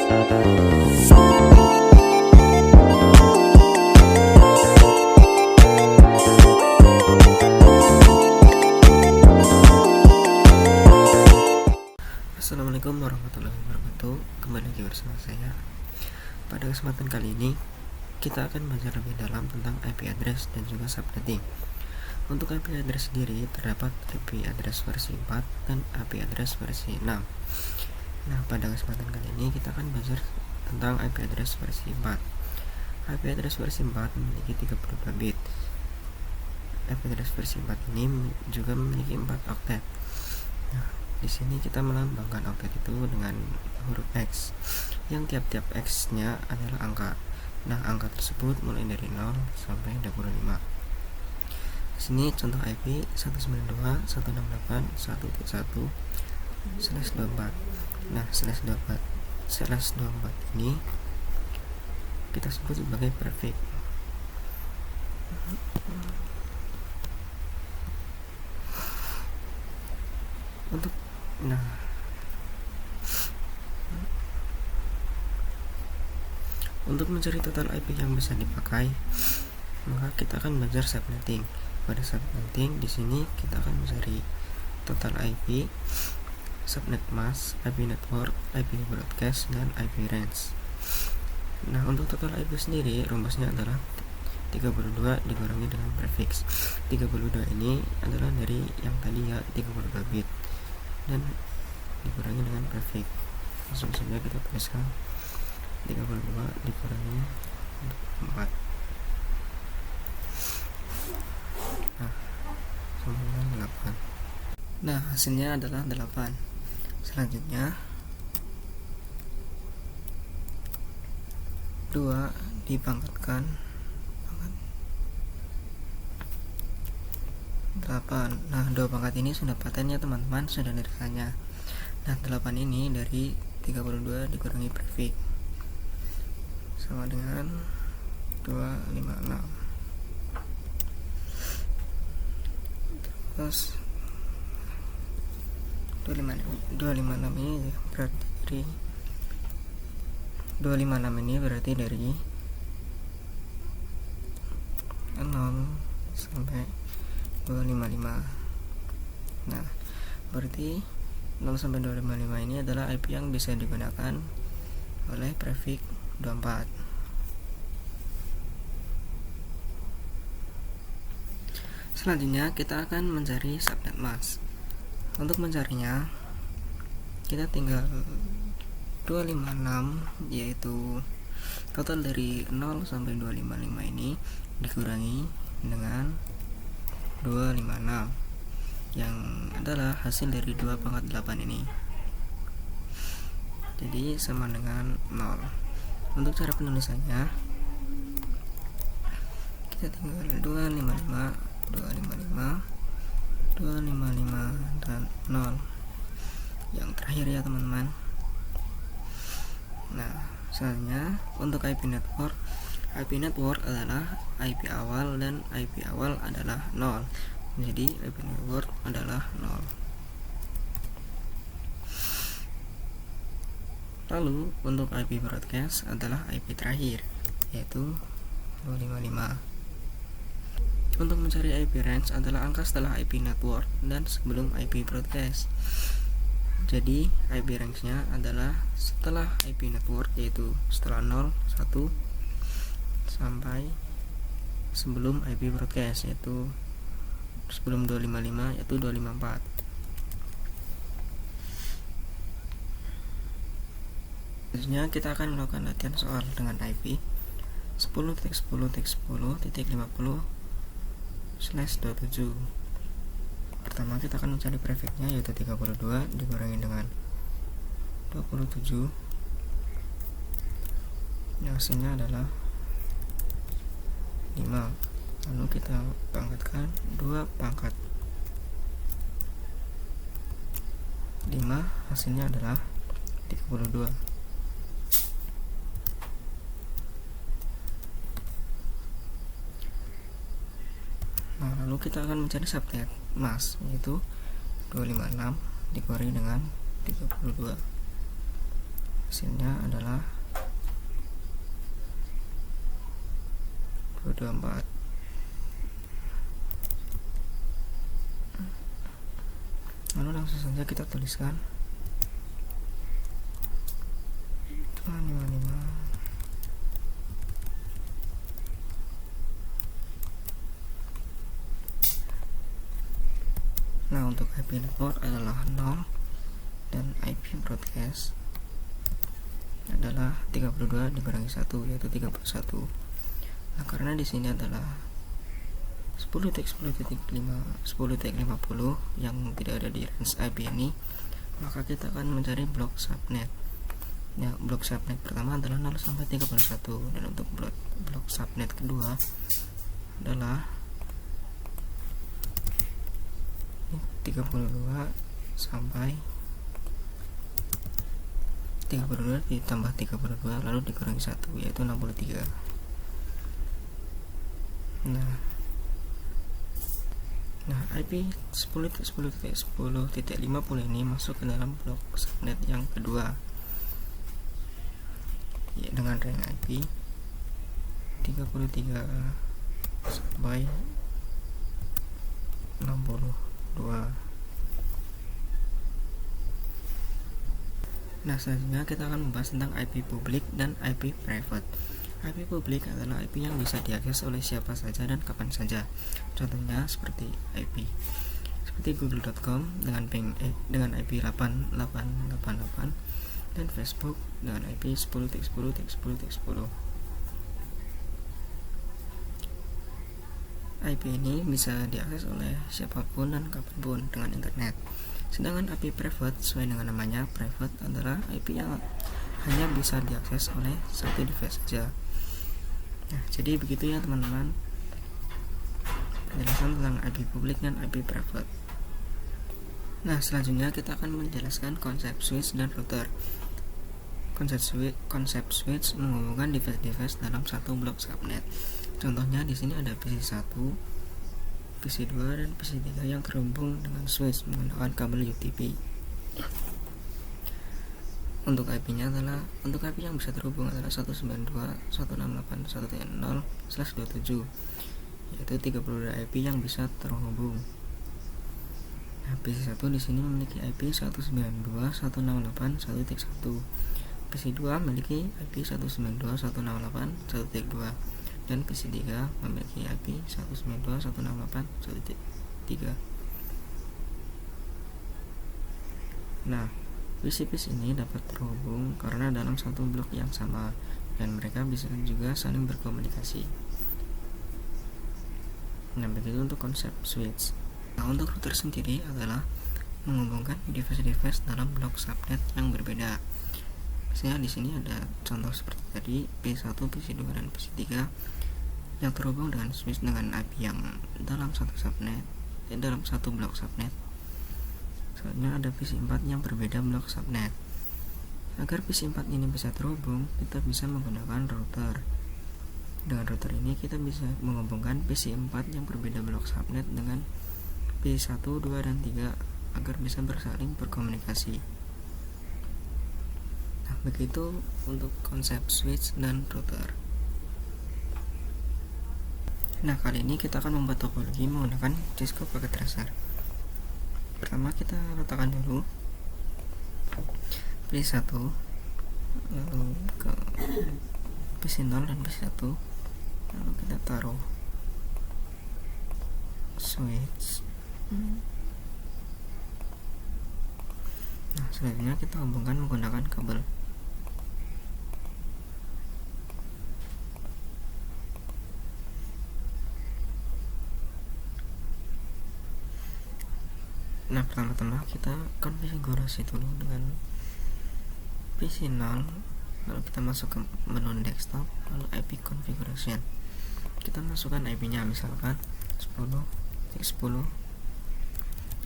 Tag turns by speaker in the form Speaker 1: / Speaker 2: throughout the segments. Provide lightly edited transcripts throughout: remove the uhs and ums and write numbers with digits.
Speaker 1: Assalamualaikum warahmatullahi wabarakatuh. Kembali lagi bersama saya. Pada kesempatan kali ini kita akan belajar lebih dalam tentang IP address dan juga subnetting. Untuk IP address sendiri terdapat IP address versi 4 dan IP address versi 6. Nah, pada kesempatan kali ini kita akan belajar tentang IP address versi 4. IP address versi 4 memiliki 32 bit. IP address versi 4 ini juga memiliki 4 oktet. Nah, di sini kita melambangkan oktet itu dengan huruf X, yang tiap-tiap X-nya adalah angka. Nah, angka tersebut mulai dari 0 sampai 25. Di sini contoh IP 192.168.1.1/24. Nah, /24 ini kita sebut sebagai prefix. Untuk mencari total IP yang bisa dipakai, maka kita akan belajar subnetting. Pada subnetting di sini kita akan mencari total IP, subnet mask, IP network, IP broadcast, dan IP range. Nah, untuk total IP sendiri rumusnya adalah 32 dikurangi dengan prefix. 32 ini adalah dari yang tadi ya, 32 bit, dan dikurangi dengan prefix. Langsung saja kita tuliskan 32 dikurangi 4. Nah, sama 8. Nah, hasilnya adalah 8. Selanjutnya 2 dipangkatkan 8. Nah, 2 pangkat ini sudah patennya teman-teman, sudah tulisannya. Nah, 8 ini dari 32 dikurangi prefix sama dengan 256. Terus 256 ini berarti dari 256 ini berarti dari 0 sampai 255. Nah, berarti 0 sampai 255 ini adalah IP yang bisa digunakan oleh prefix 24. Selanjutnya kita akan mencari subnet mask. Untuk mencarinya kita tinggal 256, yaitu total dari 0 sampai 255 ini dikurangi dengan 256 yang adalah hasil dari 2 pangkat 8 ini, jadi sama dengan 0. Untuk cara penulisannya kita tinggal 255 dan 0 yang terakhir ya teman-teman. Nah, selanjutnya untuk IP network adalah IP awal dan IP awal adalah 0. Jadi IP network adalah 0. Lalu untuk IP broadcast adalah IP terakhir, yaitu 255. Untuk mencari IP range adalah angka setelah IP network dan sebelum IP broadcast. Jadi IP range-nya adalah setelah IP network, yaitu setelah 0, 1 sampai sebelum IP broadcast, yaitu sebelum 255, yaitu 254. Selanjutnya kita akan melakukan latihan soal dengan IP 10.10.10.50/27. Pertama kita akan mencari prefixnya, yaitu 32 dikurangi dengan 27. Yang hasilnya adalah 5. Lalu kita pangkatkan 2 pangkat 5, hasilnya adalah 32. Nah, lalu kita akan mencari subnet mask, yaitu 256 dikurangi dengan 32. hasilnya adalah 224. Lalu langsung saja kita tuliskan 255. Nah, untuk IP network adalah 0 dan IP broadcast adalah 32 dikurangi 1, yaitu 31. Nah, karena di sini adalah 10.10.50 yang tidak ada di range IP ini, maka kita akan mencari blok subnet. Ya, blok subnet pertama adalah 0 sampai 31, dan untuk blok subnet kedua adalah 32 sampai 32 ditambah 32 lalu dikurangi 1, yaitu 63. Nah, IP 10.10.10.50 ini masuk ke dalam blok subnet yang kedua, ya, dengan range IP 33 sampai 62. Nah, selanjutnya kita akan membahas tentang IP publik dan IP private. IP publik adalah IP yang bisa diakses oleh siapa saja dan kapan saja. Contohnya seperti google.com dengan IP 8888 dan Facebook dengan IP 10.10.10.10. IP ini bisa diakses oleh siapapun dan kapanpun dengan internet. Sedangkan IP private sesuai dengan namanya, private adalah IP yang hanya bisa diakses oleh satu device saja. Nah, jadi begitu ya teman-teman, penjelasan tentang IP publik dan IP private. Nah, selanjutnya kita akan menjelaskan konsep switch dan router. Konsep switch menghubungkan device-device dalam satu blok subnet. Contohnya di sini ada PC1, PC2 dan PC3 yang terhubung dengan switch menggunakan kabel UTP. Untuk IP-nya adalah, untuk IP yang bisa terhubung adalah 192.168.1.0/27, yaitu 32 IP yang bisa terhubung. Nah, PC1 di sini memiliki IP 192.168.1.1. PC2 memiliki IP 192.168.1.2 dan PC3 memiliki IP 192.168.1.3. Nah, PC ini dapat terhubung karena dalam satu blok yang sama, dan mereka bisa juga saling berkomunikasi. Nah, begitu untuk konsep switch. Nah, untuk router sendiri adalah menghubungkan device-device dalam blok subnet yang berbeda. Misalnya di sini ada contoh seperti tadi, P1, PC2 dan PC3 yang terhubung dengan switch dengan IP yang dalam satu subnet, dalam satu blok subnet. Soalnya ada PC4 yang berbeda blok subnet. Agar PC4 ini bisa terhubung, kita bisa menggunakan router. Dengan router ini kita bisa menghubungkan PC4 yang berbeda blok subnet dengan P1, 2, dan 3 agar bisa bersaling berkomunikasi. Nah, begitu untuk konsep switch dan router. Nah, kali ini kita akan membuat topologi menggunakan Cisco Packet Tracer. Pertama kita letakkan dulu PC1, lalu ke PC0 dan PC1, lalu kita taruh switch. Nah, selanjutnya kita hubungkan menggunakan kabel. Nah, pertama-tama kita konfigurasi dulu dengan PC0, lalu kita masuk ke menu desktop, lalu IP configuration. Kita masukkan IP-nya misalkan 10.10.10.10,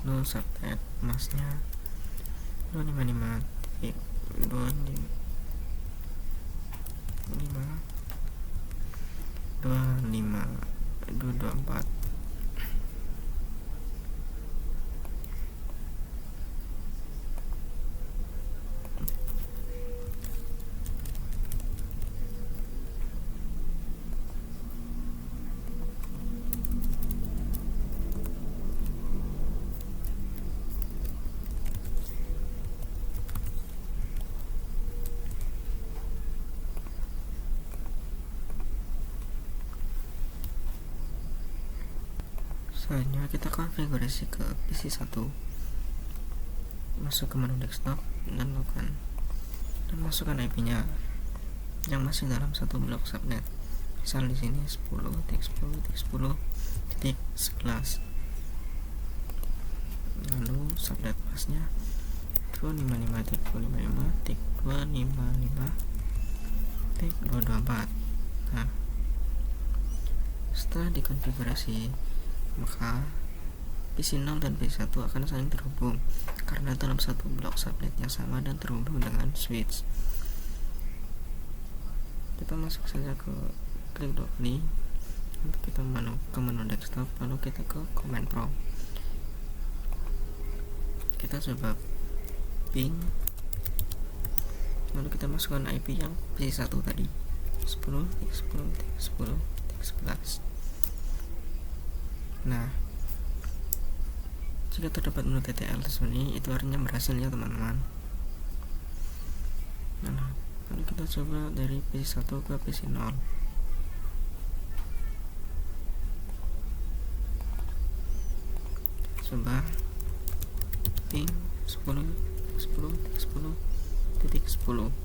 Speaker 1: lalu subnet masnya 255.224. Selanjutnya kita konfigurasi ke PC 1, masuk ke menu desktop dan masukkan IP-nya yang masih dalam satu blok subnet. Misal di sini 10.10.10.11. Lalu subnet pasnya 255.255.254. Nah, setelah dikonfigurasi, maka PC 0 dan PC 1 akan saling terhubung karena dalam satu blok subnet yang sama dan terhubung dengan switch. Kita masuk saja ke klik dot ini untuk kita ke menu desktop, lalu kita ke command prompt. Kita coba ping, lalu kita masukkan IP yang PC 1 tadi 10.10.10.11. Nah, jika terdapat menu TTL di sini, itu artinya berhasil ya teman-teman. Nah, lalu kita coba dari PC 1 ke PC 0. Coba ping 10.10.10.10.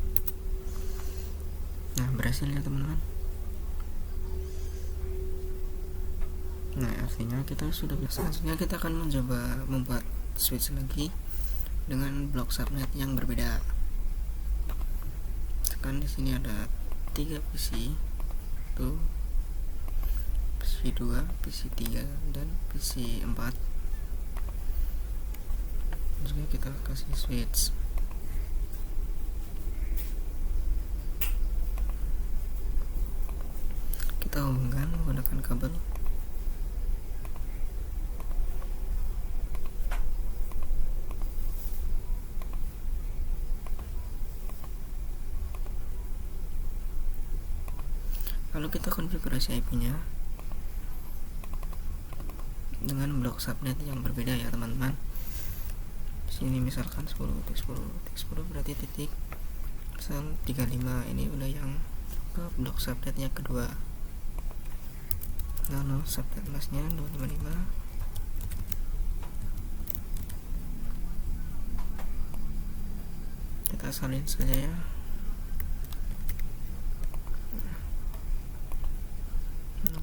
Speaker 1: Nah, berhasil ya teman-teman. Nah, artinya kita sudah bisa. Selanjutnya kita akan mencoba membuat switch lagi dengan blok subnet yang berbeda. Kan di sini ada 3 PC, tuh PC 2, PC 3 dan PC 4. Juga kita kasih switch. Kita hubungkan menggunakan kabel. Lalu kita konfigurasi IP-nya dengan blok subnet yang berbeda ya teman-teman. Sini misalkan 10.10.10 berarti titik misal 35, ini udah yang ke blok subnet yang kedua. Lalu subnet masnya 255. Kita salin saja ya.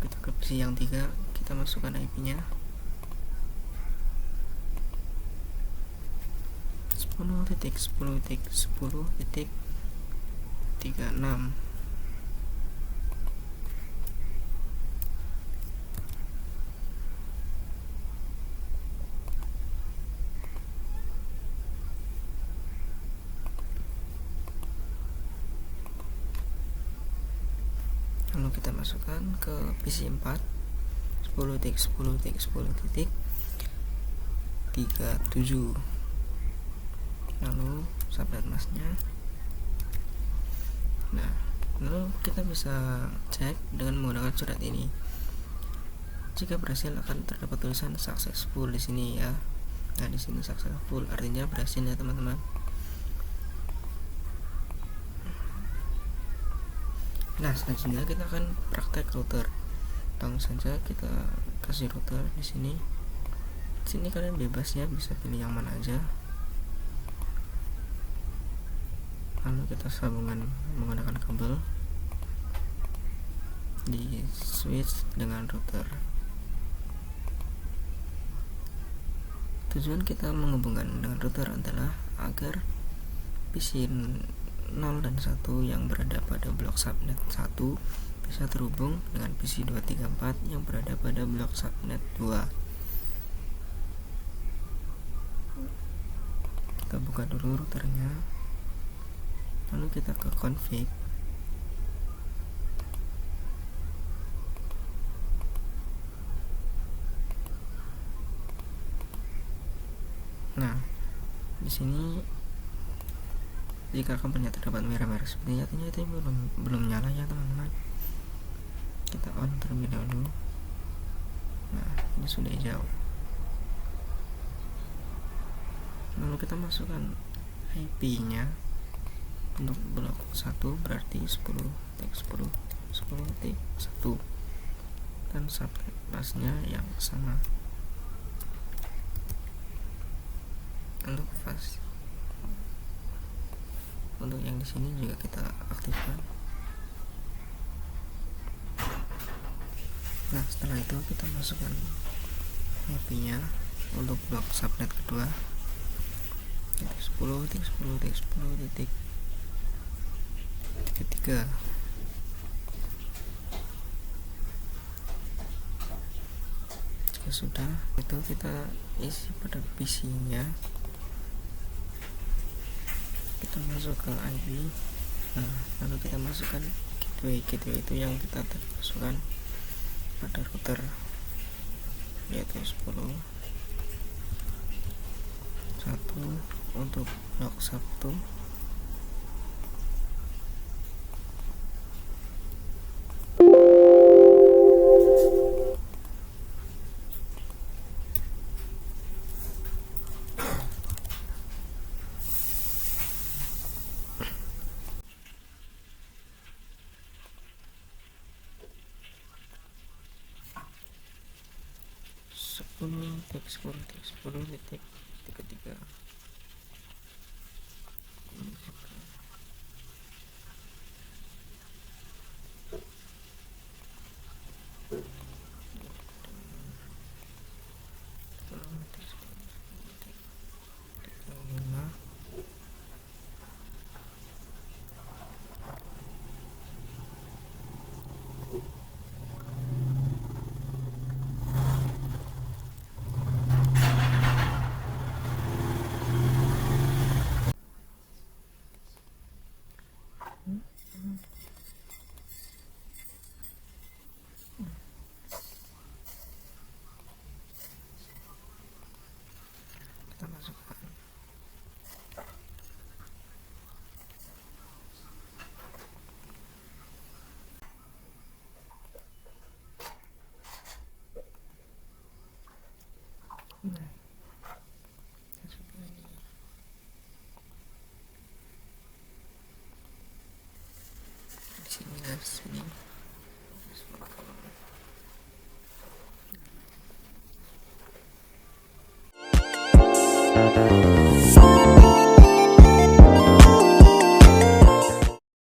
Speaker 1: Kita ke PC yang 3, kita masukkan IP-nya 10.10.10.36. Lalu kita masukkan ke PC 4 10.10.10.37. Lalu subnet masnya. Nah, lalu kita bisa cek dengan menggunakan surat ini. Jika berhasil akan terdapat tulisan successful di sini ya. Nah, di sini successful artinya berhasil ya teman-teman. Nah, selanjutnya kita akan praktek router. Langsung saja kita kasih router di sini. Di sini kalian bebas ya, bisa pilih yang mana aja. Lalu kita sambungkan menggunakan kabel di switch dengan router. Tujuan kita menghubungkan dengan router adalah agar PC 0 dan 1 yang berada pada blok subnet 1 bisa terhubung dengan PC 234 yang berada pada blok subnet 2. Kita buka dulu routernya, lalu kita ke config. Nah, di sini jika kabelnya terdapat merah-merah seperti ini, artinya itu belum nyala ya teman-teman. Kita on terlebih dahulu. Nah, ini sudah hijau. Lalu kita masukkan IP-nya untuk blok 1 berarti 10.10.10.1 dan subnet busnya yang sama untuk untuk yang di sini juga kita aktifkan. Nah, setelah itu kita masukkan IP-nya untuk blok subnet kedua, titik 10 titik 10 titik 10 titik 3. Jika sudah, itu kita isi pada PC-nya, kita masuk ke IP. Nah, lalu kita masukkan gateway itu yang kita masukkan pada router, yaitu 10 1 untuk blok 1, titik 10 titik 10 titik 3. Kita masukkan. Nah, di sini guys, ini